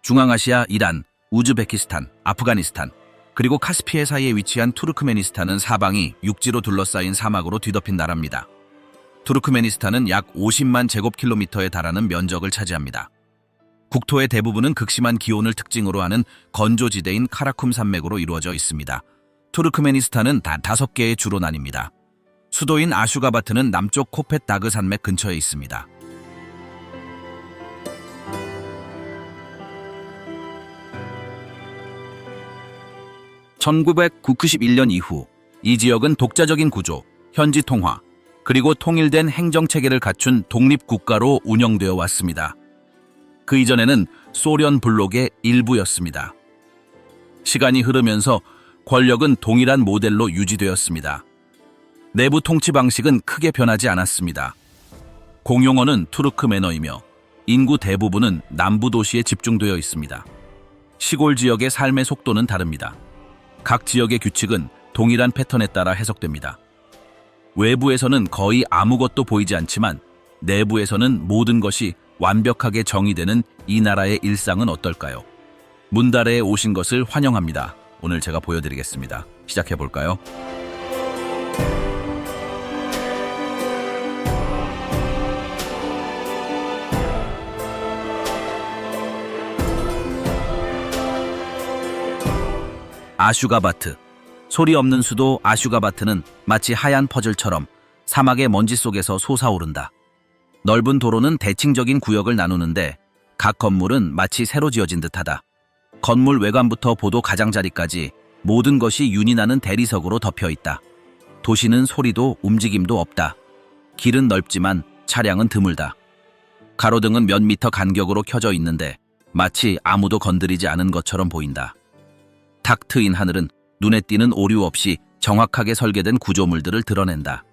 중앙아시아, 이란, 우즈베키스탄, 아프가니스탄, 그리고 카스피해 사이에 위치한 투르크메니스탄은 사방이 육지로 둘러싸인 사막으로 뒤덮인 나라입니다. 투르크메니스탄은 약 50만 제곱킬로미터에 달하는 면적을 차지합니다. 국토의 대부분은 극심한 기온을 특징으로 하는 건조지대인 카라쿰 산맥으로 이루어져 있습니다. 투르크메니스탄은 단 5개의 주로 나뉩니다. 수도인 아슈가바트는 남쪽 코펫다그 산맥 근처에 있습니다. (1991년) 이후 이 지역은 독자적인 구조, 현지 통화, 그리고 통일된 행정체계를 갖춘 독립국가로 운영되어 왔습니다. 그 이전에는 소련 블록의 일부였습니다. 시간이 흐르면서 권력은 동일한 모델로 유지되었습니다. 내부 통치 방식은 크게 변하지 않았습니다. 공용어는 투르크메너이며 인구 대부분은 남부 도시에 집중되어 있습니다. 시골 지역의 삶의 속도는 다릅니다. 각 지역의 규칙은 동일한 패턴에 따라 해석됩니다. 외부에서는 거의 아무것도 보이지 않지만 내부에서는 모든 것이 완벽하게 정의되는 이 나라의 일상은 어떨까요? 문다레에 오신 것을 환영합니다. 오늘 제가 보여드리겠습니다. 시작해볼까요? 아슈가바트. 소리 없는 수도 아슈가바트는 마치 하얀 퍼즐처럼 사막의 먼지 속에서 솟아오른다. 넓은 도로는 대칭적인 구역을 나누는데 각 건물은 마치 새로 지어진 듯하다. 건물 외관부터 보도 가장자리까지 모든 것이 윤이 나는 대리석으로 덮여 있다. 도시는 소리도 움직임도 없다. 길은 넓지만 차량은 드물다. 가로등은 몇 미터 간격으로 켜져 있는데 마치 아무도 건드리지 않은 것처럼 보인다. 탁 트인 하늘은 눈에 띄는 오류 없이 정확하게 설계된 구조물들을 드러낸다.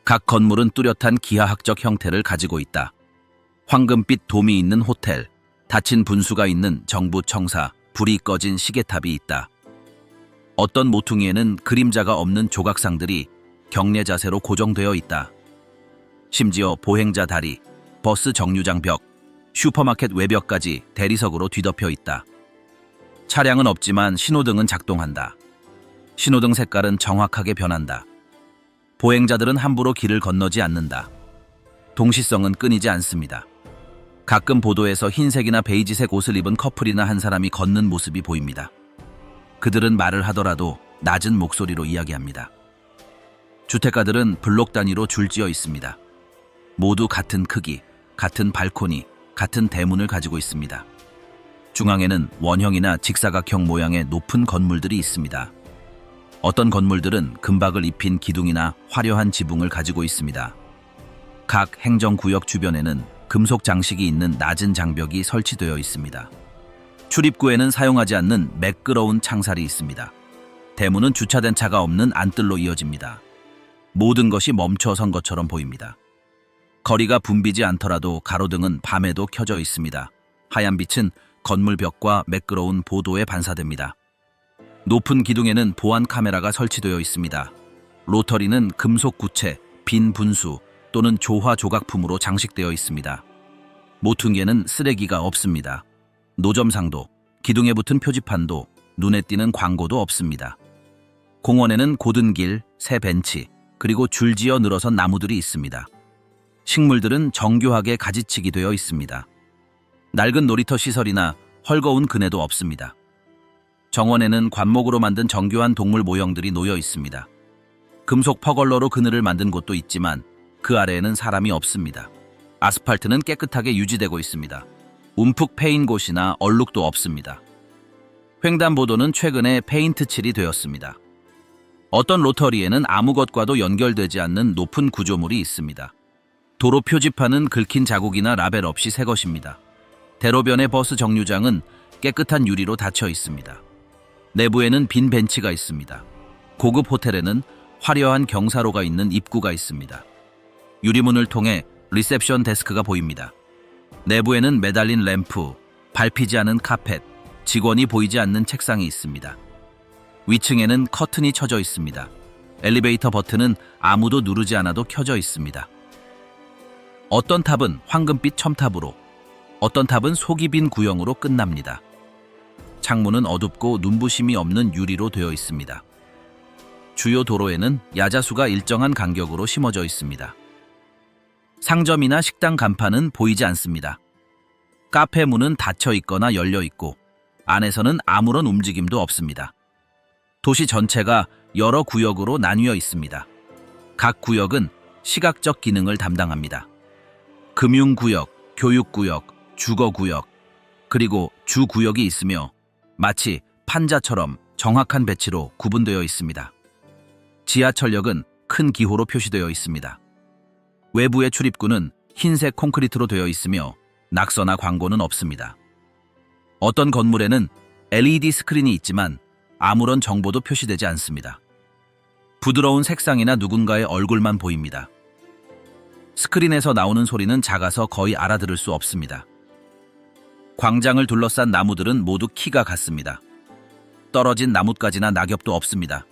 각 건물은 뚜렷한 기하학적 형태를 가지고 있다. 황금빛 돔이 있는 호텔, 닫힌 분수가 있는 정부 청사, 불이 꺼진 시계탑이 있다. 어떤 모퉁이에는 그림자가 없는 조각상들이 경례 자세로 고정되어 있다. 심지어 보행자 다리, 버스 정류장 벽, 슈퍼마켓 외벽까지 대리석으로 뒤덮여 있다. 차량은 없지만 신호등은 작동한다. 신호등 색깔은 정확하게 변한다. 보행자들은 함부로 길을 건너지 않는다. 동시성은 끊이지 않습니다. 가끔 보도에서 흰색이나 베이지색 옷을 입은 커플이나 한 사람이 걷는 모습이 보입니다. 그들은 말을 하더라도 낮은 목소리로 이야기합니다. 주택가들은 블록 단위로 줄지어 있습니다. 모두 같은 크기, 같은 발코니, 같은 대문을 가지고 있습니다. 중앙에는 원형이나 직사각형 모양의 높은 건물들이 있습니다. 어떤 건물들은 금박을 입힌 기둥이나 화려한 지붕을 가지고 있습니다. 각 행정구역 주변에는 금속 장식이 있는 낮은 장벽이 설치되어 있습니다. 출입구에는 사용하지 않는 매끄러운 창살이 있습니다. 대문은 주차된 차가 없는 안뜰로 이어집니다. 모든 것이 멈춰선 것처럼 보입니다. 거리가 붐비지 않더라도 가로등은 밤에도 켜져 있습니다. 하얀 빛은 건물 벽과 매끄러운 보도에 반사됩니다. 높은 기둥에는 보안 카메라가 설치되어 있습니다. 로터리는 금속 구체, 빈 분수 또는 조화 조각품으로 장식되어 있습니다. 모퉁이에는 쓰레기가 없습니다. 노점상도, 기둥에 붙은 표지판도, 눈에 띄는 광고도 없습니다. 공원에는 고든 길, 새 벤치, 그리고 줄지어 늘어선 나무들이 있습니다. 식물들은 정교하게 가지치기 되어 있습니다. 낡은 놀이터 시설이나 헐거운 그네도 없습니다. 정원에는 관목으로 만든 정교한 동물 모형들이 놓여 있습니다. 금속 퍼걸러로 그늘을 만든 곳도 있지만 그 아래에는 사람이 없습니다. 아스팔트는 깨끗하게 유지되고 있습니다. 움푹 패인 곳이나 얼룩도 없습니다. 횡단보도는 최근에 페인트 칠이 되었습니다. 어떤 로터리에는 아무 것과도 연결되지 않는 높은 구조물이 있습니다. 도로 표지판은 긁힌 자국이나 라벨 없이 새 것입니다. 대로변의 버스 정류장은 깨끗한 유리로 닫혀 있습니다. 내부에는 빈 벤치가 있습니다. 고급 호텔에는 화려한 경사로가 있는 입구가 있습니다. 유리문을 통해 리셉션 데스크가 보입니다. 내부에는 매달린 램프, 밟히지 않은 카펫, 직원이 보이지 않는 책상이 있습니다. 위층에는 커튼이 쳐져 있습니다. 엘리베이터 버튼은 아무도 누르지 않아도 켜져 있습니다. 어떤 탑은 황금빛 첨탑으로, 어떤 탑은 속이 빈 구형으로 끝납니다. 창문은 어둡고 눈부심이 없는 유리로 되어 있습니다. 주요 도로에는 야자수가 일정한 간격으로 심어져 있습니다. 상점이나 식당 간판은 보이지 않습니다. 카페 문은 닫혀 있거나 열려 있고 안에서는 아무런 움직임도 없습니다. 도시 전체가 여러 구역으로 나뉘어 있습니다. 각 구역은 시각적 기능을 담당합니다. 금융구역, 교육구역, 주거구역, 그리고 주구역이 있으며 마치 판자처럼 정확한 배치로 구분되어 있습니다. 지하철역은 큰 기호로 표시되어 있습니다. 외부의 출입구는 흰색 콘크리트로 되어 있으며 낙서나 광고는 없습니다. 어떤 건물에는 LED 스크린이 있지만 아무런 정보도 표시되지 않습니다. 부드러운 색상이나 누군가의 얼굴만 보입니다. 스크린에서 나오는 소리는 작아서 거의 알아들을 수 없습니다. 광장을 둘러싼 나무들은 모두 키가 같습니다. 떨어진 나뭇가지나 낙엽도 없습니다.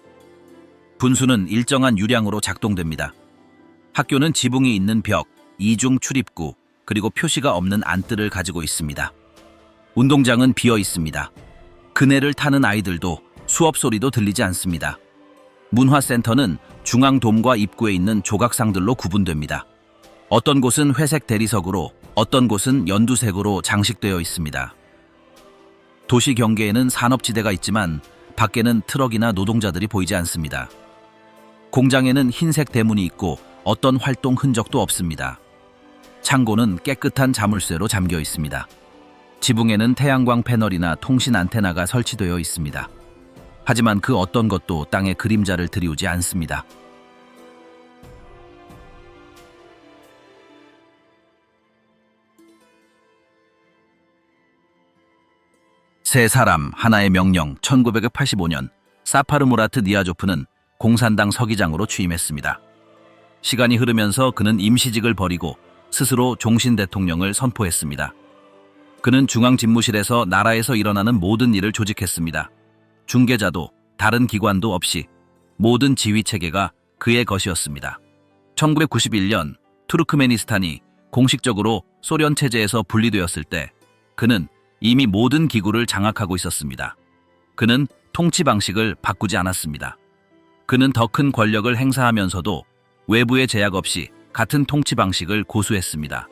분수는 일정한 유량으로 작동됩니다. 학교는 지붕이 있는 벽, 이중 출입구, 그리고 표시가 없는 안뜰을 가지고 있습니다. 운동장은 비어 있습니다. 그네를 타는 아이들도 수업 소리도 들리지 않습니다. 문화센터는 중앙돔과 입구에 있는 조각상들로 구분됩니다. 어떤 곳은 회색 대리석으로, 어떤 곳은 연두색으로 장식되어 있습니다. 도시 경계에는 산업지대가 있지만 밖에는 트럭이나 노동자들이 보이지 않습니다. 공장에는 흰색 대문이 있고 어떤 활동 흔적도 없습니다. 창고는 깨끗한 자물쇠로 잠겨 있습니다. 지붕에는 태양광 패널이나 통신 안테나가 설치되어 있습니다. 하지만 그 어떤 것도 땅에 그림자를 들이우지 않습니다. 세 사람 하나의 명령. 1985년 사파르 무라트 니아조프는 공산당 서기장으로 취임했습니다. 시간이 흐르면서 그는 임시직을 버리고 스스로 종신 대통령을 선포했습니다. 그는 중앙집무실에서 나라에서 일어나는 모든 일을 조직했습니다. 중개자도 다른 기관도 없이 모든 지휘체계가 그의 것이었습니다. 1991년 투르크메니스탄이 공식적으로 소련 체제에서 분리되었을 때 그는 이미 모든 기구를 장악하고 있었습니다. 그는 통치 방식을 바꾸지 않았습니다. 그는 더 큰 권력을 행사하면서도 외부의 제약 없이 같은 통치 방식을 고수했습니다.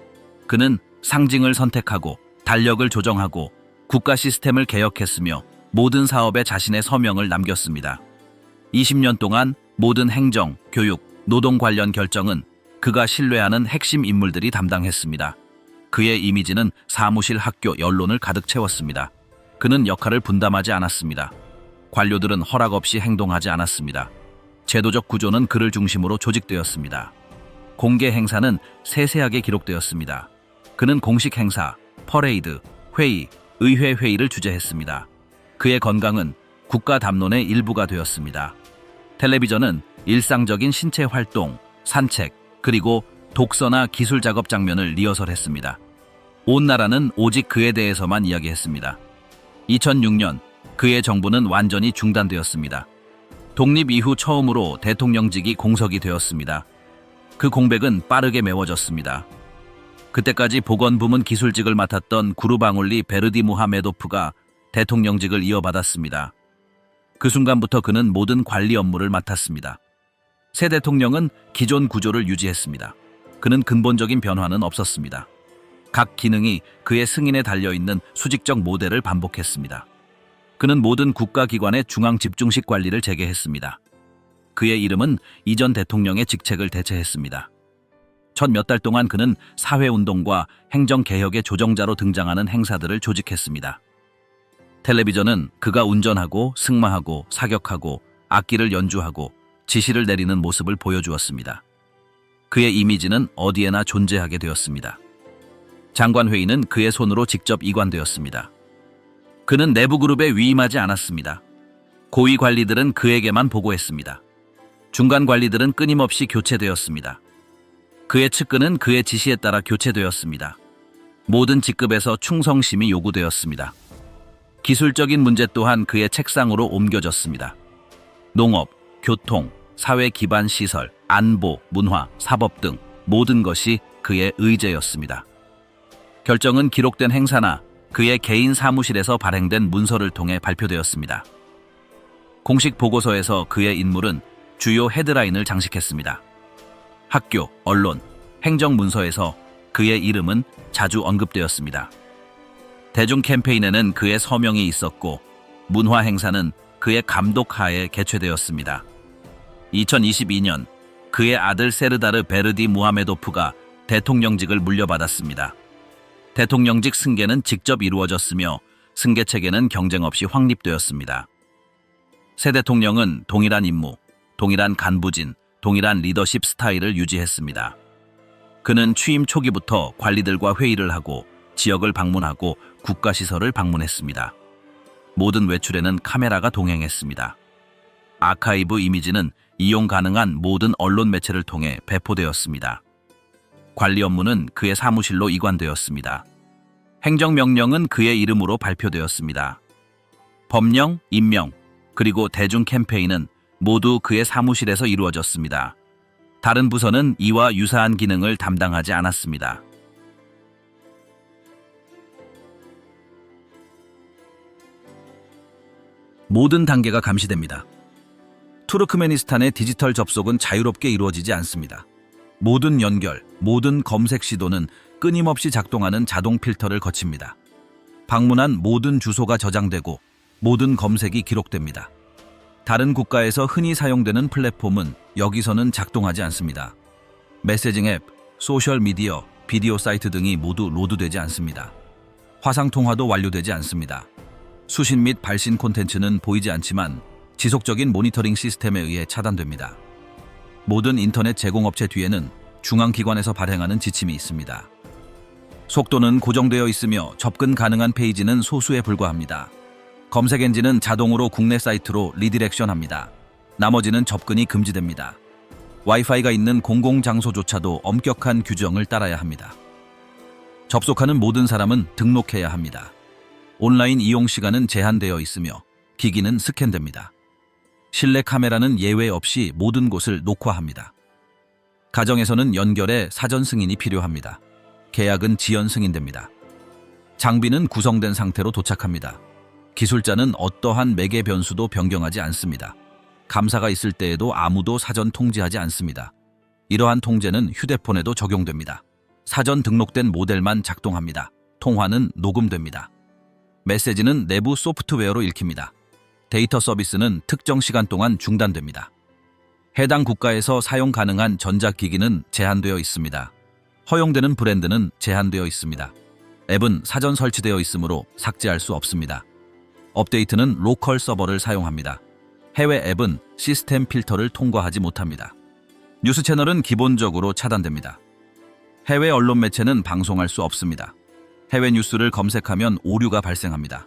그는 상징을 선택하고 달력을 조정하고 국가 시스템을 개혁했으며 모든 사업에 자신의 서명을 남겼습니다. 20년 동안 모든 행정, 교육, 노동 관련 결정은 그가 신뢰하는 핵심 인물들이 담당했습니다. 그의 이미지는 사무실, 학교, 언론을 가득 채웠습니다. 그는 역할을 분담하지 않았습니다. 관료들은 허락 없이 행동하지 않았습니다. 제도적 구조는 그를 중심으로 조직되었습니다. 공개 행사는 세세하게 기록되었습니다. 그는 공식 행사, 퍼레이드, 회의, 의회 회의를 주재했습니다. 그의 건강은 국가 담론의 일부가 되었습니다. 텔레비전은 일상적인 신체 활동, 산책, 그리고 독서나 기술 작업 장면을 리허설했습니다. 온 나라는 오직 그에 대해서만 이야기했습니다. 2006년 그의 정부는 완전히 중단되었습니다. 독립 이후 처음으로 대통령직이 공석이 되었습니다. 그 공백은 빠르게 메워졌습니다. 그때까지 보건부문 기술직을 맡았던 구르방올리 베르디무하메도프가 대통령직을 이어받았습니다. 그 순간부터 그는 모든 관리 업무를 맡았습니다. 새 대통령은 기존 구조를 유지했습니다. 그는 근본적인 변화는 없었습니다. 각 기능이 그의 승인에 달려있는 수직적 모델을 반복했습니다. 그는 모든 국가기관의 중앙 집중식 관리를 재개했습니다. 그의 이름은 이전 대통령의 직책을 대체했습니다. 첫 몇 달 동안 그는 사회운동과 행정개혁의 조정자로 등장하는 행사들을 조직했습니다. 텔레비전은 그가 운전하고 승마하고 사격하고 악기를 연주하고 지시를 내리는 모습을 보여주었습니다. 그의 이미지는 어디에나 존재하게 되었습니다. 장관회의는 그의 손으로 직접 이관되었습니다. 그는 내부 그룹에 위임하지 않았습니다. 고위 관리들은 그에게만 보고했습니다. 중간 관리들은 끊임없이 교체되었습니다. 그의 측근은 그의 지시에 따라 교체되었습니다. 모든 직급에서 충성심이 요구되었습니다. 기술적인 문제 또한 그의 책상으로 옮겨졌습니다. 농업, 교통, 사회 기반 시설, 안보, 문화, 사법 등 모든 것이 그의 의제였습니다. 결정은 기록된 행사나 그의 개인 사무실에서 발행된 문서를 통해 발표되었습니다. 공식 보고서에서 그의 인물은 주요 헤드라인을 장식했습니다. 학교, 언론, 행정문서에서 그의 이름은 자주 언급되었습니다. 대중 캠페인에는 그의 서명이 있었고 문화 행사는 그의 감독하에 개최되었습니다. 2022년 그의 아들 세르다르 베르디 무하메도프가 대통령직을 물려받았습니다. 대통령직 승계는 직접 이루어졌으며 승계 체계는 경쟁 없이 확립되었습니다. 새 대통령은 동일한 임무, 동일한 간부진, 동일한 리더십 스타일을 유지했습니다. 그는 취임 초기부터 관리들과 회의를 하고 지역을 방문하고 국가시설을 방문했습니다. 모든 외출에는 카메라가 동행했습니다. 아카이브 이미지는 이용 가능한 모든 언론 매체를 통해 배포되었습니다. 관리 업무는 그의 사무실로 이관되었습니다. 행정명령은 그의 이름으로 발표되었습니다. 법령, 임명, 그리고 대중 캠페인은 모두 그의 사무실에서 이루어졌습니다. 다른 부서는 이와 유사한 기능을 담당하지 않았습니다. 모든 단계가 감시됩니다. 투르크메니스탄의 디지털 접속은 자유롭게 이루어지지 않습니다. 모든 연결, 모든 검색 시도는 끊임없이 작동하는 자동 필터를 거칩니다. 방문한 모든 주소가 저장되고 모든 검색이 기록됩니다. 다른 국가에서 흔히 사용되는 플랫폼은 여기서는 작동하지 않습니다. 메시징 앱, 소셜미디어, 비디오 사이트 등이 모두 로드되지 않습니다. 화상통화도 완료되지 않습니다. 수신 및 발신 콘텐츠는 보이지 않지만 지속적인 모니터링 시스템에 의해 차단됩니다. 모든 인터넷 제공업체 뒤에는 중앙기관에서 발행하는 지침이 있습니다. 속도는 고정되어 있으며 접근 가능한 페이지는 소수에 불과합니다. 검색 엔진은 자동으로 국내 사이트로 리디렉션합니다. 나머지는 접근이 금지됩니다. 와이파이가 있는 공공장소조차도 엄격한 규정을 따라야 합니다. 접속하는 모든 사람은 등록해야 합니다. 온라인 이용 시간은 제한되어 있으며 기기는 스캔됩니다. 실내 카메라는 예외 없이 모든 곳을 녹화합니다. 가정에서는 연결에 사전 승인이 필요합니다. 계약은 지연 승인됩니다. 장비는 구성된 상태로 도착합니다. 기술자는 어떠한 매개 변수도 변경하지 않습니다. 감사가 있을 때에도 아무도 사전 통지하지 않습니다. 이러한 통제는 휴대폰에도 적용됩니다. 사전 등록된 모델만 작동합니다. 통화는 녹음됩니다. 메시지는 내부 소프트웨어로 읽힙니다. 데이터 서비스는 특정 시간 동안 중단됩니다. 해당 국가에서 사용 가능한 전자기기는 제한되어 있습니다. 허용되는 브랜드는 제한되어 있습니다. 앱은 사전 설치되어 있으므로 삭제할 수 없습니다. 업데이트는 로컬 서버를 사용합니다. 해외 앱은 시스템 필터를 통과하지 못합니다. 뉴스 채널은 기본적으로 차단됩니다. 해외 언론 매체는 방송할 수 없습니다. 해외 뉴스를 검색하면 오류가 발생합니다.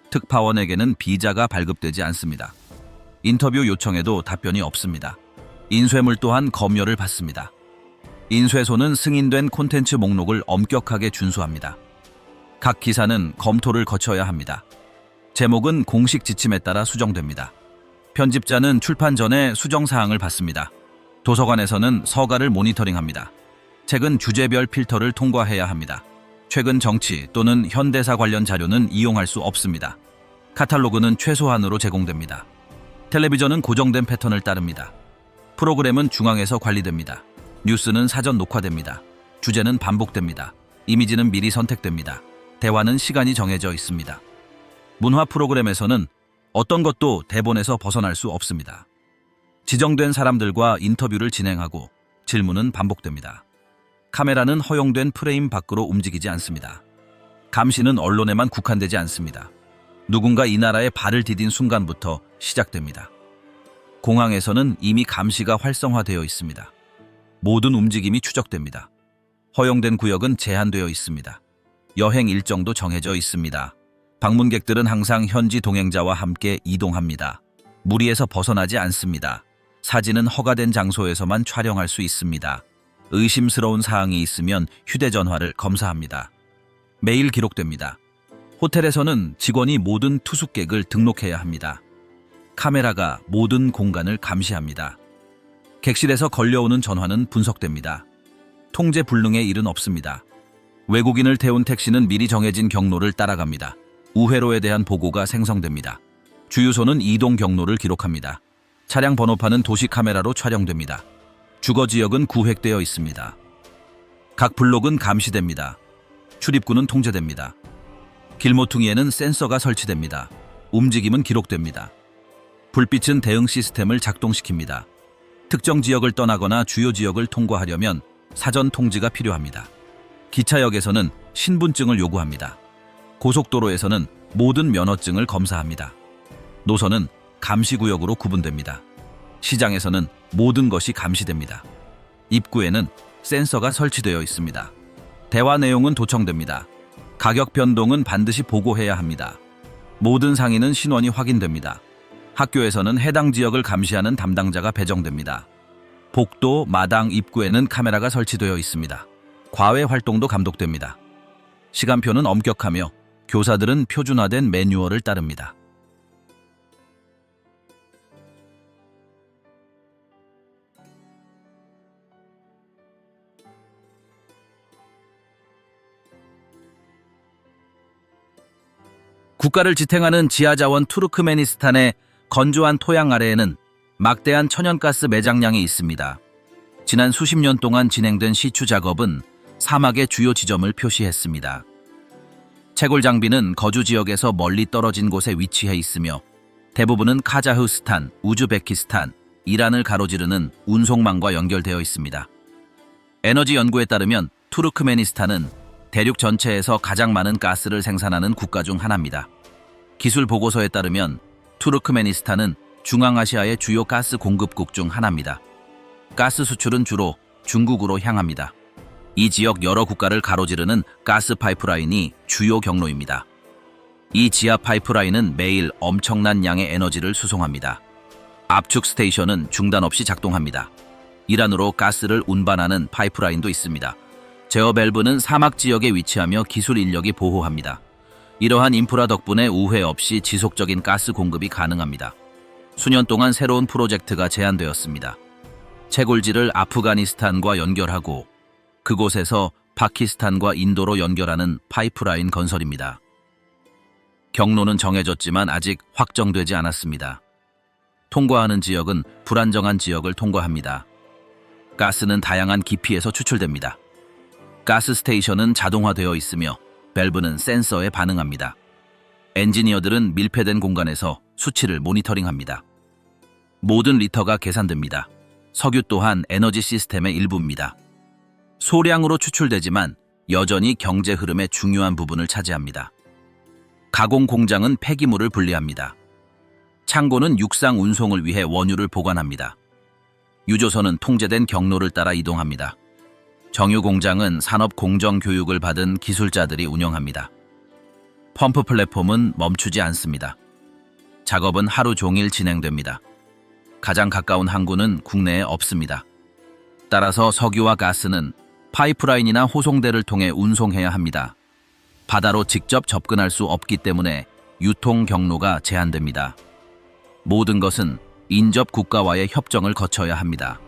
특파원에게는 비자가 발급되지 않습니다. 인터뷰 요청에도 답변이 없습니다. 인쇄물 또한 검열을 받습니다. 인쇄소는 승인된 콘텐츠 목록을 엄격하게 준수합니다. 각 기사는 검토를 거쳐야 합니다. 제목은 공식 지침에 따라 수정됩니다. 편집자는 출판 전에 수정사항을 받습니다. 도서관에서는 서가를 모니터링합니다. 책은 주제별 필터를 통과해야 합니다. 최근 정치 또는 현대사 관련 자료는 이용할 수 없습니다. 카탈로그는 최소한으로 제공됩니다. 텔레비전은 고정된 패턴을 따릅니다. 프로그램은 중앙에서 관리됩니다. 뉴스는 사전 녹화됩니다. 주제는 반복됩니다. 이미지는 미리 선택됩니다. 대화는 시간이 정해져 있습니다. 문화 프로그램에서는 어떤 것도 대본에서 벗어날 수 없습니다. 지정된 사람들과 인터뷰를 진행하고 질문은 반복됩니다. 카메라는 허용된 프레임 밖으로 움직이지 않습니다. 감시는 언론에만 국한되지 않습니다. 누군가 이 나라에 발을 디딘 순간부터 시작됩니다. 공항에서는 이미 감시가 활성화되어 있습니다. 모든 움직임이 추적됩니다. 허용된 구역은 제한되어 있습니다. 여행 일정도 정해져 있습니다. 방문객들은 항상 현지 동행자와 함께 이동합니다. 무리에서 벗어나지 않습니다. 사진은 허가된 장소에서만 촬영할 수 있습니다. 의심스러운 사항이 있으면 휴대전화를 검사합니다. 매일 기록됩니다. 호텔에서는 직원이 모든 투숙객을 등록해야 합니다. 카메라가 모든 공간을 감시합니다. 객실에서 걸려오는 전화는 분석됩니다. 통제 불능의 일은 없습니다. 외국인을 태운 택시는 미리 정해진 경로를 따라갑니다. 우회로에 대한 보고가 생성됩니다. 주유소는 이동 경로를 기록합니다. 차량 번호판은 도시 카메라로 촬영됩니다. 주거 지역은 구획되어 있습니다. 각 블록은 감시됩니다. 출입구는 통제됩니다. 길모퉁이에는 센서가 설치됩니다. 움직임은 기록됩니다. 불빛은 대응 시스템을 작동시킵니다. 특정 지역을 떠나거나 주요 지역을 통과하려면 사전 통지가 필요합니다. 기차역에서는 신분증을 요구합니다. 고속도로에서는 모든 면허증을 검사합니다. 노선은 감시구역으로 구분됩니다. 시장에서는 모든 것이 감시됩니다. 입구에는 센서가 설치되어 있습니다. 대화 내용은 도청됩니다. 가격 변동은 반드시 보고해야 합니다. 모든 상인은 신원이 확인됩니다. 학교에서는 해당 지역을 감시하는 담당자가 배정됩니다. 복도, 마당, 입구에는 카메라가 설치되어 있습니다. 과외 활동도 감독됩니다. 시간표는 엄격하며 교사들은 표준화된 매뉴얼을 따릅니다. 국가를 지탱하는 지하자원 투르크메니스탄의 건조한 토양 아래에는 막대한 천연가스 매장량이 있습니다. 지난 수십 년 동안 진행된 시추 작업은 사막의 주요 지점을 표시했습니다. 채굴 장비는 거주 지역에서 멀리 떨어진 곳에 위치해 있으며 대부분은 카자흐스탄, 우즈베키스탄, 이란을 가로지르는 운송망과 연결되어 있습니다. 에너지 연구에 따르면 투르크메니스탄은 대륙 전체에서 가장 많은 가스를 생산하는 국가 중 하나입니다. 기술 보고서에 따르면 투르크메니스탄은 중앙아시아의 주요 가스 공급국 중 하나입니다. 가스 수출은 주로 중국으로 향합니다. 이 지역 여러 국가를 가로지르는 가스 파이프라인이 주요 경로입니다. 이 지하 파이프라인은 매일 엄청난 양의 에너지를 수송합니다. 압축 스테이션은 중단 없이 작동합니다. 이란으로 가스를 운반하는 파이프라인도 있습니다. 제어 밸브는 사막 지역에 위치하며 기술 인력이 보호합니다. 이러한 인프라 덕분에 우회 없이 지속적인 가스 공급이 가능합니다. 수년 동안 새로운 프로젝트가 제안되었습니다. 채굴지를 아프가니스탄과 연결하고 그곳에서 파키스탄과 인도로 연결하는 파이프라인 건설입니다. 경로는 정해졌지만 아직 확정되지 않았습니다. 통과하는 지역은 불안정한 지역을 통과합니다. 가스는 다양한 깊이에서 추출됩니다. 가스 스테이션은 자동화되어 있으며 밸브는 센서에 반응합니다. 엔지니어들은 밀폐된 공간에서 수치를 모니터링합니다. 모든 리터가 계산됩니다. 석유 또한 에너지 시스템의 일부입니다. 소량으로 추출되지만 여전히 경제 흐름의 중요한 부분을 차지합니다. 가공 공장은 폐기물을 분리합니다. 창고는 육상 운송을 위해 원유를 보관합니다. 유조선은 통제된 경로를 따라 이동합니다. 정유 공장은 산업 공정 교육을 받은 기술자들이 운영합니다. 펌프 플랫폼은 멈추지 않습니다. 작업은 하루 종일 진행됩니다. 가장 가까운 항구는 국내에 없습니다. 따라서 석유와 가스는 파이프라인이나 호송대를 통해 운송해야 합니다. 바다로 직접 접근할 수 없기 때문에 유통 경로가 제한됩니다. 모든 것은 인접 국가와의 협정을 거쳐야 합니다.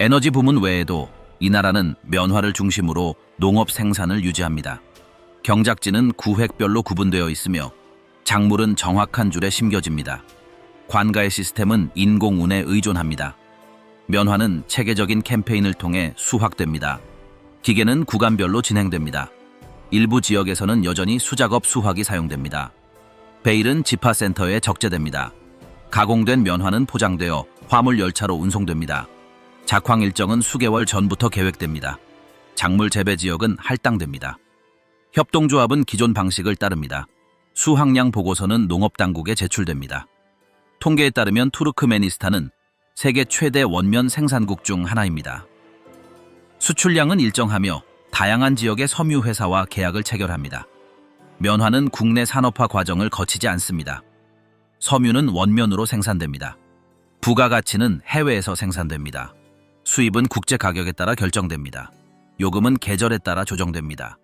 에너지 부문 외에도 이 나라는 면화를 중심으로 농업 생산을 유지합니다. 경작지는 구획별로 구분되어 있으며 작물은 정확한 줄에 심겨집니다. 관가의 시스템은 인공운에 의존합니다. 면화는 체계적인 캠페인을 통해 수확됩니다. 기계는 구간별로 진행됩니다. 일부 지역에서는 여전히 수작업 수확이 사용됩니다. 베일은 지파센터에 적재됩니다. 가공된 면화는 포장되어 화물 열차로 운송됩니다. 작황 일정은 수개월 전부터 계획됩니다. 작물 재배 지역은 할당됩니다. 협동조합은 기존 방식을 따릅니다. 수확량 보고서는 농업당국에 제출됩니다. 통계에 따르면 투르크메니스탄은 세계 최대 원면 생산국 중 하나입니다. 수출량은 일정하며 다양한 지역의 섬유회사와 계약을 체결합니다. 면화는 국내 산업화 과정을 거치지 않습니다. 섬유는 원면으로 생산됩니다. 부가가치는 해외에서 생산됩니다. 수입은 국제 가격에 따라 결정됩니다. 요금은 계절에 따라 조정됩니다.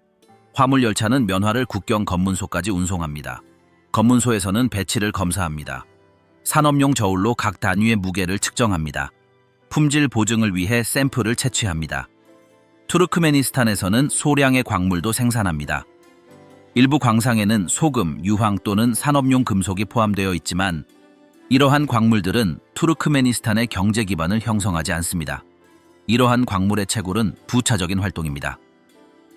화물 열차는 면화를 국경 검문소까지 운송합니다. 검문소에서는 배치를 검사합니다. 산업용 저울로 각 단위의 무게를 측정합니다. 품질 보증을 위해 샘플을 채취합니다. 투르크메니스탄에서는 소량의 광물도 생산합니다. 일부 광상에는 소금, 유황 또는 산업용 금속이 포함되어 있지만 이러한 광물들은 투르크메니스탄의 경제 기반을 형성하지 않습니다. 이러한 광물의 채굴은 부차적인 활동입니다.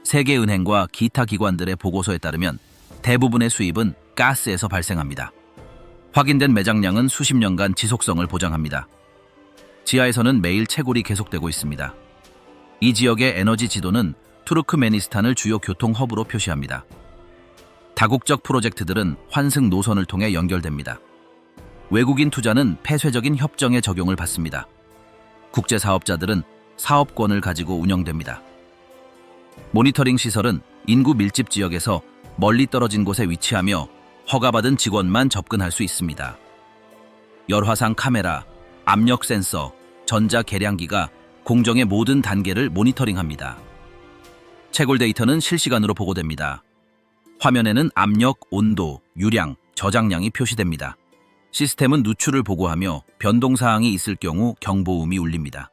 세계은행과 기타 기관들의 보고서에 따르면 대부분의 수입은 가스에서 발생합니다. 확인된 매장량은 수십 년간 지속성을 보장합니다. 지하에서는 매일 채굴이 계속되고 있습니다. 이 지역의 에너지 지도는 투르크메니스탄을 주요 교통 허브로 표시합니다. 다국적 프로젝트들은 환승 노선을 통해 연결됩니다. 외국인 투자는 폐쇄적인 협정의 적용을 받습니다. 국제 사업자들은 사업권을 가지고 운영됩니다. 모니터링 시설은 인구 밀집 지역에서 멀리 떨어진 곳에 위치하며 허가받은 직원만 접근할 수 있습니다. 열화상 카메라, 압력 센서, 전자 계량기가 공정의 모든 단계를 모니터링합니다. 채굴 데이터는 실시간으로 보고됩니다. 화면에는 압력, 온도, 유량, 저장량이 표시됩니다. 시스템은 누출을 보고하며 변동사항이 있을 경우 경보음이 울립니다.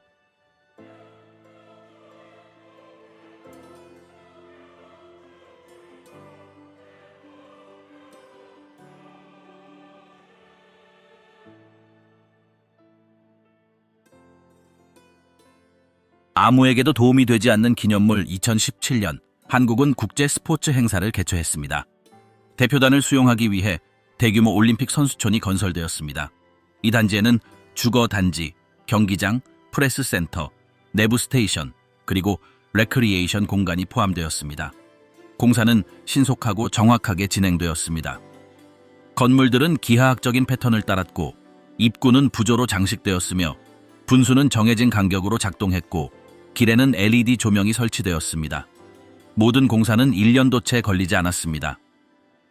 아무에게도 도움이 되지 않는 기념물 2017년 한국은 국제 스포츠 행사를 개최했습니다. 대표단을 수용하기 위해 대규모 올림픽 선수촌이 건설되었습니다. 이 단지에는 주거 단지, 경기장, 프레스 센터, 내부 스테이션, 그리고 레크리에이션 공간이 포함되었습니다. 공사는 신속하고 정확하게 진행되었습니다. 건물들은 기하학적인 패턴을 따랐고 입구는 부조로 장식되었으며 분수는 정해진 간격으로 작동했고 길에는 LED 조명이 설치되었습니다. 모든 공사는 1년도 채 걸리지 않았습니다.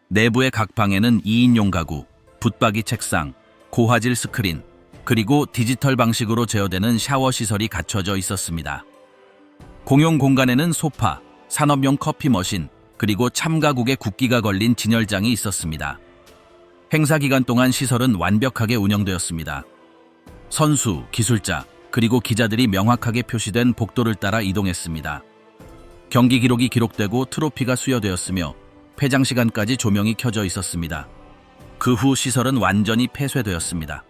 내부의 각 방에는 2인용 가구, 붙박이 책상, 고화질 스크린, 그리고 디지털 방식으로 제어되는 샤워 시설이 갖춰져 있었습니다. 공용 공간에는 소파, 산업용 커피 머신, 그리고 참가국의 국기가 걸린 진열장이 있었습니다. 행사 기간 동안 시설은 완벽하게 운영되었습니다. 선수, 기술자, 그리고 기자들이 명확하게 표시된 복도를 따라 이동했습니다. 경기 기록이 기록되고 트로피가 수여되었으며 폐장 시간까지 조명이 켜져 있었습니다. 그 후 시설은 완전히 폐쇄되었습니다.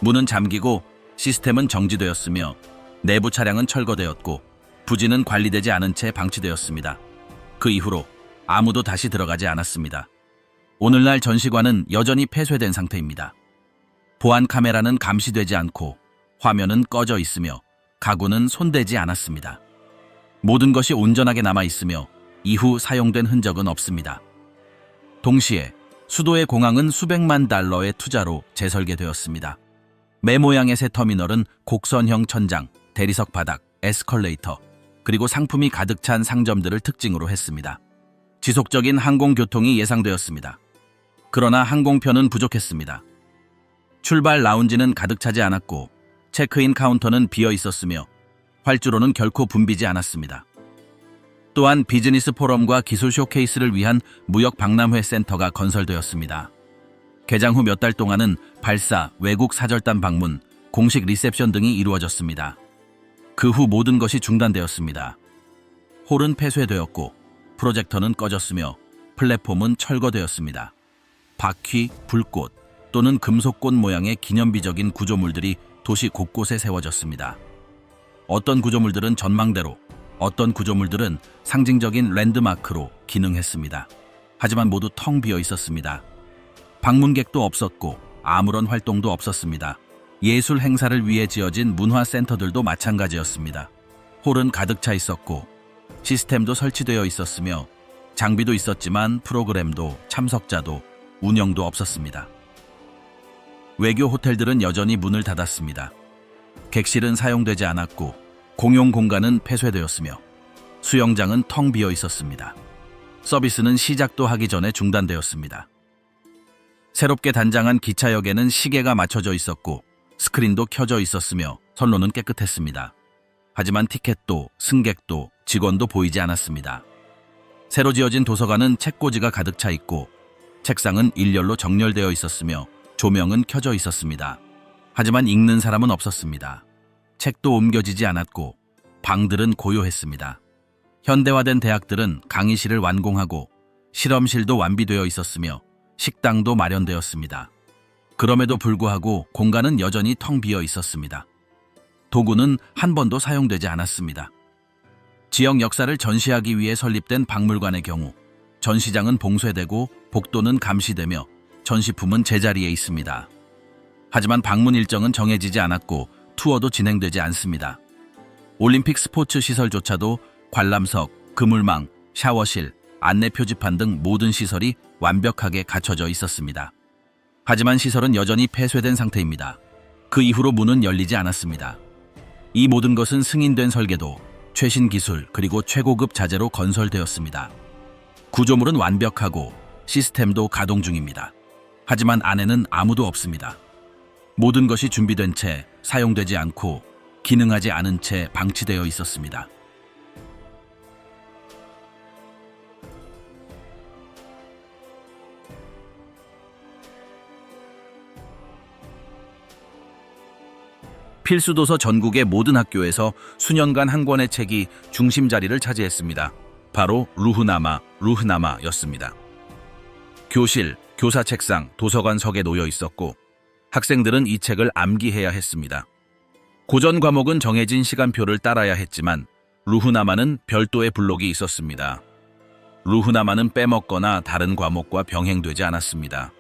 문은 잠기고 시스템은 정지되었으며 내부 차량은 철거되었고 부지는 관리되지 않은 채 방치되었습니다. 그 이후로 아무도 다시 들어가지 않았습니다. 오늘날 전시관은 여전히 폐쇄된 상태입니다. 보안 카메라는 감시되지 않고 화면은 꺼져 있으며 가구는 손대지 않았습니다. 모든 것이 온전하게 남아있으며 이후 사용된 흔적은 없습니다. 동시에 수도의 공항은 수백만 달러의 투자로 재설계되었습니다. 매 모양의 새 터미널은 곡선형 천장, 대리석 바닥, 에스컬레이터, 그리고 상품이 가득 찬 상점들을 특징으로 했습니다. 지속적인 항공교통이 예상되었습니다. 그러나 항공편은 부족했습니다. 출발 라운지는 가득 차지 않았고 체크인 카운터는 비어 있었으며 활주로는 결코 붐비지 않았습니다. 또한 비즈니스 포럼과 기술 쇼케이스를 위한 무역 박람회 센터가 건설되었습니다. 개장 후 몇 달 동안은 발사, 외국 사절단 방문, 공식 리셉션 등이 이루어졌습니다. 그 후 모든 것이 중단되었습니다. 홀은 폐쇄되었고 프로젝터는 꺼졌으며 플랫폼은 철거되었습니다. 바퀴, 불꽃 또는 금속꽃 모양의 기념비적인 구조물들이 도시 곳곳에 세워졌습니다. 어떤 구조물들은 전망대로, 어떤 구조물들은 상징적인 랜드마크로 기능했습니다. 하지만 모두 텅 비어 있었습니다. 방문객도 없었고 아무런 활동도 없었습니다. 예술 행사를 위해 지어진 문화센터들도 마찬가지였습니다. 홀은 가득 차 있었고 시스템도 설치되어 있었으며 장비도 있었지만 프로그램도 참석자도 운영도 없었습니다. 외교 호텔들은 여전히 문을 닫았습니다. 객실은 사용되지 않았고 공용 공간은 폐쇄되었으며 수영장은 텅 비어 있었습니다. 서비스는 시작도 하기 전에 중단되었습니다. 새롭게 단장한 기차역에는 시계가 맞춰져 있었고 스크린도 켜져 있었으며 선로는 깨끗했습니다. 하지만 티켓도 승객도 직원도 보이지 않았습니다. 새로 지어진 도서관은 책꽂이가 가득 차 있고 책상은 일렬로 정렬되어 있었으며 조명은 켜져 있었습니다. 하지만 읽는 사람은 없었습니다. 책도 옮겨지지 않았고 방들은 고요했습니다. 현대화된 대학들은 강의실을 완공하고 실험실도 완비되어 있었으며 식당도 마련되었습니다. 그럼에도 불구하고 공간은 여전히 텅 비어 있었습니다. 도구는 한 번도 사용되지 않았습니다. 지역 역사를 전시하기 위해 설립된 박물관의 경우 전시장은 봉쇄되고 복도는 감시되며 전시품은 제자리에 있습니다. 하지만 방문 일정은 정해지지 않았고 투어도 진행되지 않습니다. 올림픽 스포츠 시설조차도 관람석, 그물망, 샤워실, 안내 표지판 등 모든 시설이 완벽하게 갖춰져 있었습니다. 하지만 시설은 여전히 폐쇄된 상태입니다. 그 이후로 문은 열리지 않았습니다. 이 모든 것은 승인된 설계도, 최신 기술, 그리고 최고급 자재로 건설되었습니다. 구조물은 완벽하고 시스템도 가동 중입니다. 하지만 안에는 아무도 없습니다. 모든 것이 준비된 채 사용되지 않고 기능하지 않은 채 방치되어 있었습니다. 필수도서 전국의 모든 학교에서 수년간 한 권의 책이 중심 자리를 차지했습니다. 바로 루흐나마였습니다. 교실, 교사 책상, 도서관석에 놓여 있었고 학생들은 이 책을 암기해야 했습니다. 고전 과목은 정해진 시간표를 따라야 했지만 루흐나마는 별도의 블록이 있었습니다. 루흐나마는 빼먹거나 다른 과목과 병행되지 않았습니다.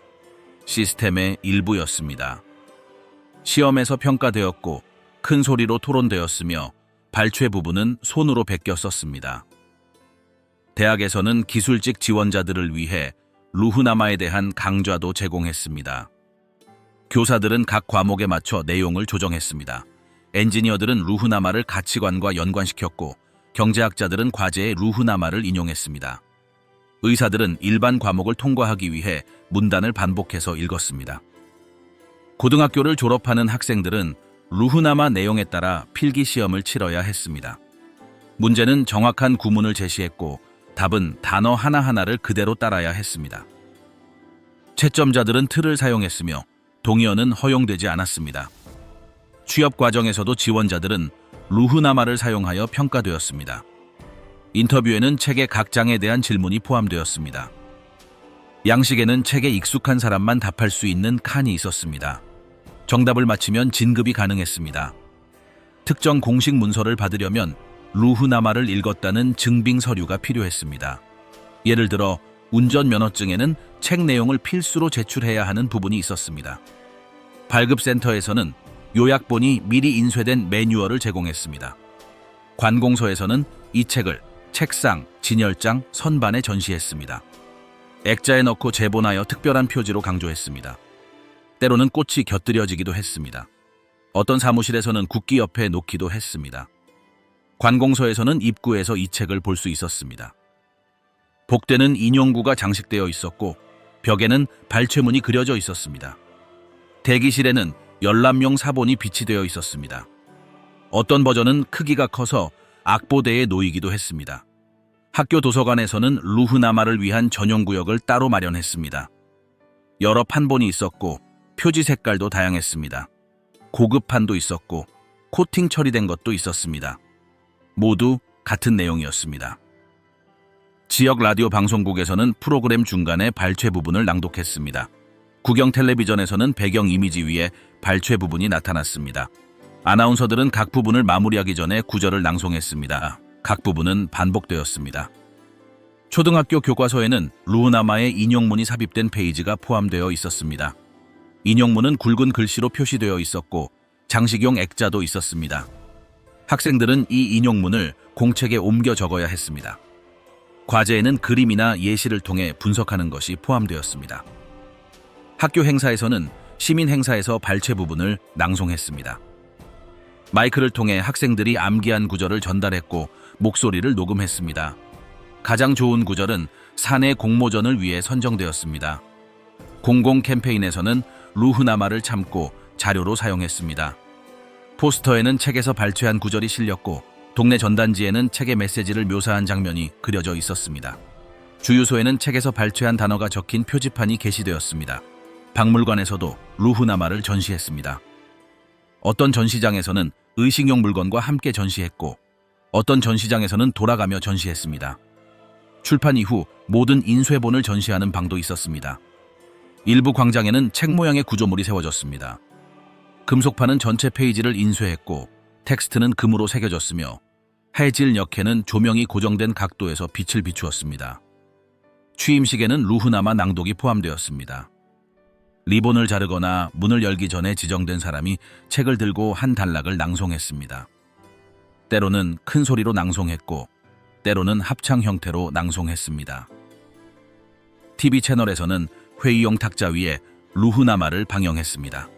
시스템의 일부였습니다. 시험에서 평가되었고 큰 소리로 토론되었으며 발췌 부분은 손으로 베껴 썼습니다. 대학에서는 기술직 지원자들을 위해 루흐나마에 대한 강좌도 제공했습니다. 교사들은 각 과목에 맞춰 내용을 조정했습니다. 엔지니어들은 루흐나마를 가치관과 연관시켰고 경제학자들은 과제에 루흐나마를 인용했습니다. 의사들은 일반 과목을 통과하기 위해 문단을 반복해서 읽었습니다. 고등학교를 졸업하는 학생들은 루흐나마 내용에 따라 필기 시험을 치러야 했습니다. 문제는 정확한 구문을 제시했고 답은 단어 하나하나를 그대로 따라야 했습니다. 채점자들은 틀을 사용했으며 동의어는 허용되지 않았습니다. 취업 과정에서도 지원자들은 루흐나마를 사용하여 평가되었습니다. 인터뷰에는 책의 각 장에 대한 질문이 포함되었습니다. 양식에는 책에 익숙한 사람만 답할 수 있는 칸이 있었습니다. 정답을 맞히면 진급이 가능했습니다. 특정 공식 문서를 받으려면 루흐나마를 읽었다는 증빙 서류가 필요했습니다. 예를 들어 운전면허증에는 책 내용을 필수로 제출해야 하는 부분이 있었습니다. 발급센터에서는 요약본이 미리 인쇄된 매뉴얼을 제공했습니다. 관공서에서는 이 책을 책상, 진열장, 선반에 전시했습니다. 액자에 넣고 제본하여 특별한 표지로 강조했습니다. 때로는 꽃이 곁들여지기도 했습니다. 어떤 사무실에서는 국기 옆에 놓기도 했습니다. 관공서에서는 입구에서 이 책을 볼 수 있었습니다. 복대는 인용구가 장식되어 있었고 벽에는 발췌문이 그려져 있었습니다. 대기실에는 열람용 사본이 비치되어 있었습니다. 어떤 버전은 크기가 커서 악보대에 놓이기도 했습니다. 학교 도서관에서는 루흐나마를 위한 전용 구역을 따로 마련했습니다. 여러 판본이 있었고 표지 색깔도 다양했습니다. 고급판도 있었고 코팅 처리된 것도 있었습니다. 모두 같은 내용이었습니다. 지역 라디오 방송국에서는 프로그램 중간에 발췌 부분을 낭독했습니다. 국영 텔레비전에서는 배경 이미지 위에 발췌 부분이 나타났습니다. 아나운서들은 각 부분을 마무리하기 전에 구절을 낭송했습니다. 각 부분은 반복되었습니다. 초등학교 교과서에는 루흐나마의 인용문이 삽입된 페이지가 포함되어 있었습니다. 인용문은 굵은 글씨로 표시되어 있었고 장식용 액자도 있었습니다. 학생들은 이 인용문을 공책에 옮겨 적어야 했습니다. 과제에는 그림이나 예시를 통해 분석하는 것이 포함되었습니다. 학교 행사에서는 시민 행사에서 발췌 부분을 낭송했습니다. 마이크를 통해 학생들이 암기한 구절을 전달했고 목소리를 녹음했습니다. 가장 좋은 구절은 사내 공모전을 위해 선정되었습니다. 공공 캠페인에서는 루흐나마를 참고 자료로 사용했습니다. 포스터에는 책에서 발췌한 구절이 실렸고 동네 전단지에는 책의 메시지를 묘사한 장면이 그려져 있었습니다. 주유소에는 책에서 발췌한 단어가 적힌 표지판이 게시되었습니다. 박물관에서도 루흐나마를 전시했습니다. 어떤 전시장에서는 의식용 물건과 함께 전시했고 어떤 전시장에서는 돌아가며 전시했습니다. 출판 이후 모든 인쇄본을 전시하는 방도 있었습니다. 일부 광장에는 책 모양의 구조물이 세워졌습니다. 금속판은 전체 페이지를 인쇄했고 텍스트는 금으로 새겨졌으며 해질 역해는 조명이 고정된 각도에서 빛을 비추었습니다. 취임식에는 루흐나마 낭독이 포함되었습니다. 리본을 자르거나 문을 열기 전에 지정된 사람이 책을 들고 한 단락을 낭송했습니다. 때로는 큰 소리로 낭송했고 때로는 합창 형태로 낭송했습니다. TV 채널에서는 회의용 탁자 위에 루흐나마를 방영했습니다.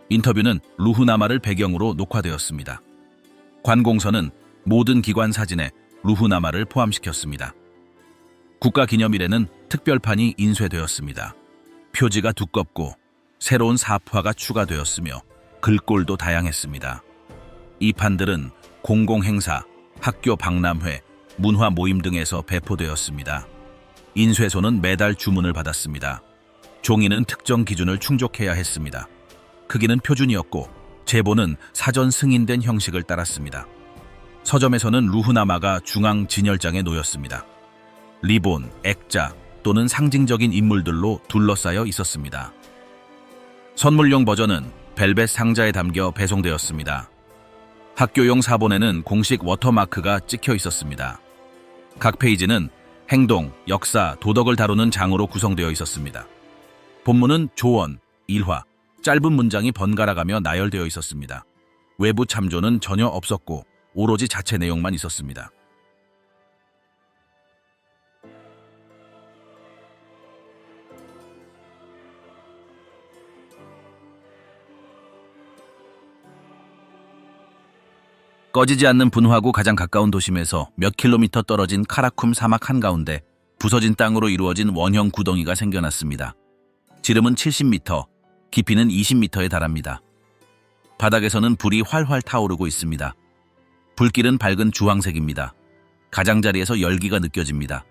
인터뷰는 루흐나마를 배경으로 녹화되었습니다. 관공서는 모든 기관 사진에 루흐나마를 포함시켰습니다. 국가기념일에는 특별판이 인쇄되었습니다. 표지가 두껍고 새로운 사파가 추가되었으며 글꼴도 다양했습니다. 이 판들은 공공행사, 학교 박람회, 문화 모임 등에서 배포되었습니다. 인쇄소는 매달 주문을 받았습니다. 종이는 특정 기준을 충족해야 했습니다. 크기는 표준이었고 제보는 사전 승인된 형식을 따랐습니다. 서점에서는 루흐나마가 중앙 진열장에 놓였습니다. 리본, 액자 또는 상징적인 인물들로 둘러싸여 있었습니다. 선물용 버전은 벨벳 상자에 담겨 배송되었습니다. 학교용 사본에는 공식 워터마크가 찍혀 있었습니다. 각 페이지는 행동, 역사, 도덕을 다루는 장으로 구성되어 있었습니다. 본문은 조언, 일화, 짧은 문장이 번갈아가며 나열되어 있었습니다. 외부 참조는 전혀 없었고 오로지 자체 내용만 있었습니다. 꺼지지 않는 분화구 가장 가까운 도심에서 몇 킬로미터 떨어진 카라쿰 사막 한가운데 부서진 땅으로 이루어진 원형 구덩이가 생겨났습니다. 지름은 70m, 깊이는 20m에 달합니다. 바닥에서는 불이 활활 타오르고 있습니다. 불길은 밝은 주황색입니다. 가장자리에서 열기가 느껴집니다.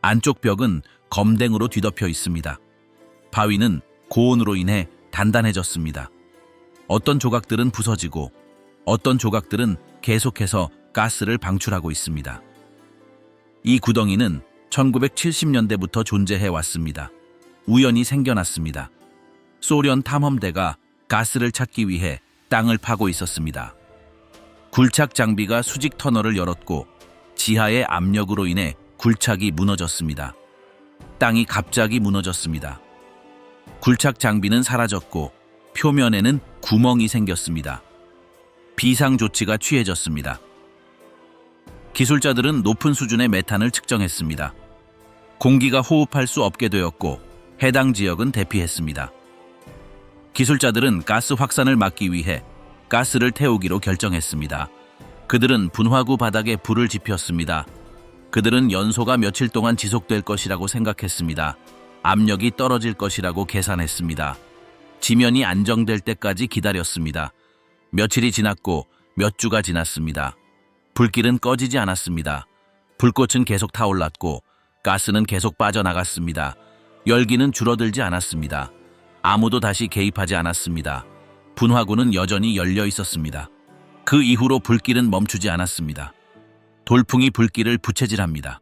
안쪽 벽은 검댕으로 뒤덮여 있습니다. 바위는 고온으로 인해 단단해졌습니다. 어떤 조각들은 부서지고 어떤 조각들은 계속해서 가스를 방출하고 있습니다. 이 구덩이는 1970년대부터 존재해 왔습니다. 우연히 생겨났습니다. 소련 탐험대가 가스를 찾기 위해 땅을 파고 있었습니다. 굴착 장비가 수직 터널을 열었고 지하의 압력으로 인해 굴착이 무너졌습니다. 땅이 갑자기 무너졌습니다. 굴착 장비는 사라졌고 표면에는 구멍이 생겼습니다. 비상조치가 취해졌습니다. 기술자들은 높은 수준의 메탄을 측정했습니다. 공기가 호흡할 수 없게 되었고 해당 지역은 대피했습니다. 기술자들은 가스 확산을 막기 위해 가스를 태우기로 결정했습니다. 그들은 분화구 바닥에 불을 지폈습니다. 그들은 연소가 며칠 동안 지속될 것이라고 생각했습니다. 압력이 떨어질 것이라고 계산했습니다. 지면이 안정될 때까지 기다렸습니다. 며칠이 지났고 몇 주가 지났습니다. 불길은 꺼지지 않았습니다. 불꽃은 계속 타올랐고 가스는 계속 빠져나갔습니다. 열기는 줄어들지 않았습니다. 아무도 다시 개입하지 않았습니다. 분화구는 여전히 열려 있었습니다. 그 이후로 불길은 멈추지 않았습니다. 돌풍이 불길을 부채질합니다.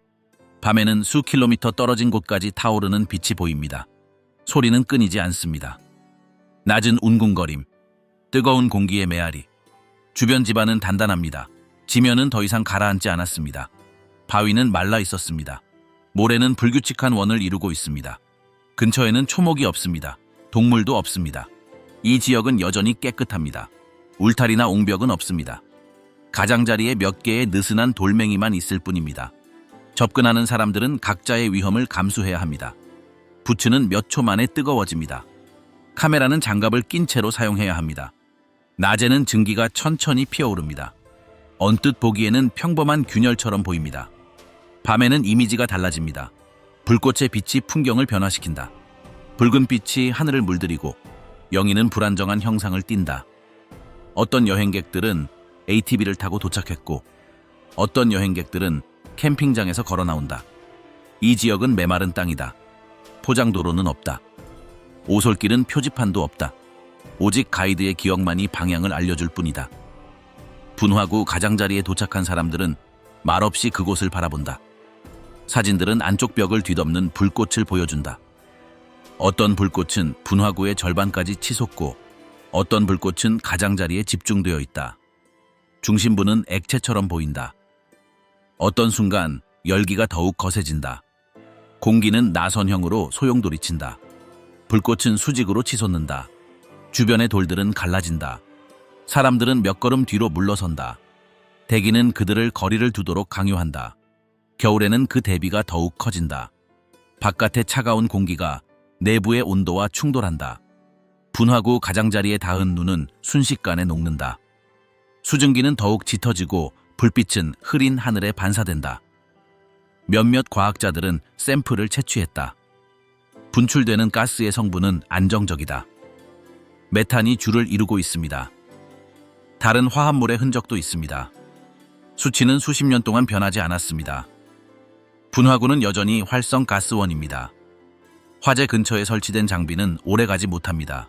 밤에는 수 킬로미터 떨어진 곳까지 타오르는 빛이 보입니다. 소리는 끊이지 않습니다. 낮은 웅궁거림, 뜨거운 공기의 메아리. 주변 지반은 단단합니다. 지면은 더 이상 가라앉지 않았습니다. 바위는 말라 있었습니다. 모래는 불규칙한 원을 이루고 있습니다. 근처에는 초목이 없습니다. 동물도 없습니다. 이 지역은 여전히 깨끗합니다. 울타리나 옹벽은 없습니다. 가장자리에 몇 개의 느슨한 돌멩이만 있을 뿐입니다. 접근하는 사람들은 각자의 위험을 감수해야 합니다. 부츠는 몇 초 만에 뜨거워집니다. 카메라는 장갑을 낀 채로 사용해야 합니다. 낮에는 증기가 천천히 피어오릅니다. 언뜻 보기에는 평범한 균열처럼 보입니다. 밤에는 이미지가 달라집니다. 불꽃의 빛이 풍경을 변화시킨다. 붉은 빛이 하늘을 물들이고 영희는 불안정한 형상을 띈다. 어떤 여행객들은 ATV를 타고 도착했고 어떤 여행객들은 캠핑장에서 걸어 나온다. 이 지역은 메마른 땅이다. 포장도로는 없다. 오솔길은 표지판도 없다. 오직 가이드의 기억만이 방향을 알려줄 뿐이다. 분화구 가장자리에 도착한 사람들은 말없이 그곳을 바라본다. 사진들은 안쪽 벽을 뒤덮는 불꽃을 보여준다. 어떤 불꽃은 분화구의 절반까지 치솟고 어떤 불꽃은 가장자리에 집중되어 있다. 중심부는 액체처럼 보인다. 어떤 순간 열기가 더욱 거세진다. 공기는 나선형으로 소용돌이친다. 불꽃은 수직으로 치솟는다. 주변의 돌들은 갈라진다. 사람들은 몇 걸음 뒤로 물러선다. 대기는 그들을 거리를 두도록 강요한다. 겨울에는 그 대비가 더욱 커진다. 바깥의 차가운 공기가 내부의 온도와 충돌한다. 분화구 가장자리에 닿은 눈은 순식간에 녹는다. 수증기는 더욱 짙어지고 불빛은 흐린 하늘에 반사된다. 몇몇 과학자들은 샘플을 채취했다. 분출되는 가스의 성분은 안정적이다. 메탄이 주를 이루고 있습니다. 다른 화합물의 흔적도 있습니다. 수치는 수십 년 동안 변하지 않았습니다. 분화구는 여전히 활성 가스원입니다. 화재 근처에 설치된 장비는 오래가지 못합니다.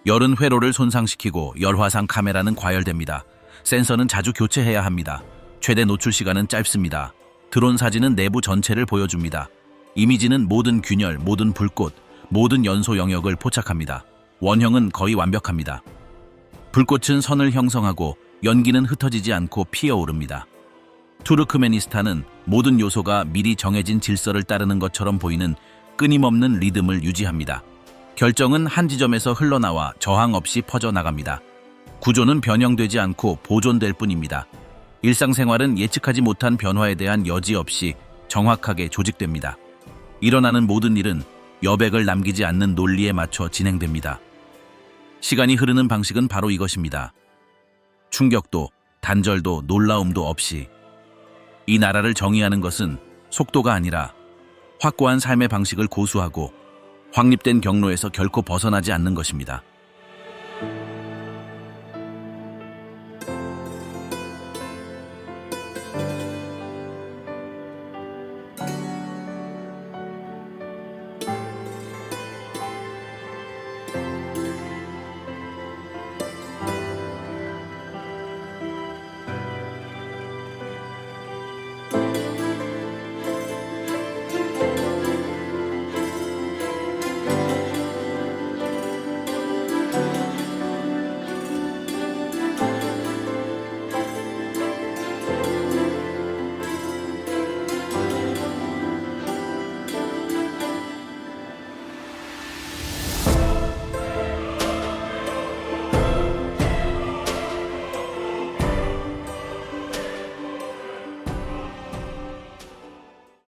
열은 회로를 손상시키고 열화상 카메라는 과열됩니다. 센서는 자주 교체해야 합니다. 최대 노출 시간은 짧습니다. 드론 사진은 내부 전체를 보여줍니다. 이미지는 모든 균열, 모든 불꽃, 모든 연소 영역을 포착합니다. 원형은 거의 완벽합니다. 불꽃은 선을 형성하고 연기는 흩어지지 않고 피어오릅니다. 투르크메니스탄은 모든 요소가 미리 정해진 질서를 따르는 것처럼 보이는 끊임없는 리듬을 유지합니다. 결정은 한 지점에서 흘러나와 저항 없이 퍼져나갑니다. 구조는 변형되지 않고 보존될 뿐입니다. 일상생활은 예측하지 못한 변화에 대한 여지 없이 정확하게 조직됩니다. 일어나는 모든 일은 여백을 남기지 않는 논리에 맞춰 진행됩니다. 시간이 흐르는 방식은 바로 이것입니다. 충격도, 단절도, 놀라움도 없이. 이 나라를 정의하는 것은 속도가 아니라 확고한 삶의 방식을 고수하고 확립된 경로에서 결코 벗어나지 않는 것입니다.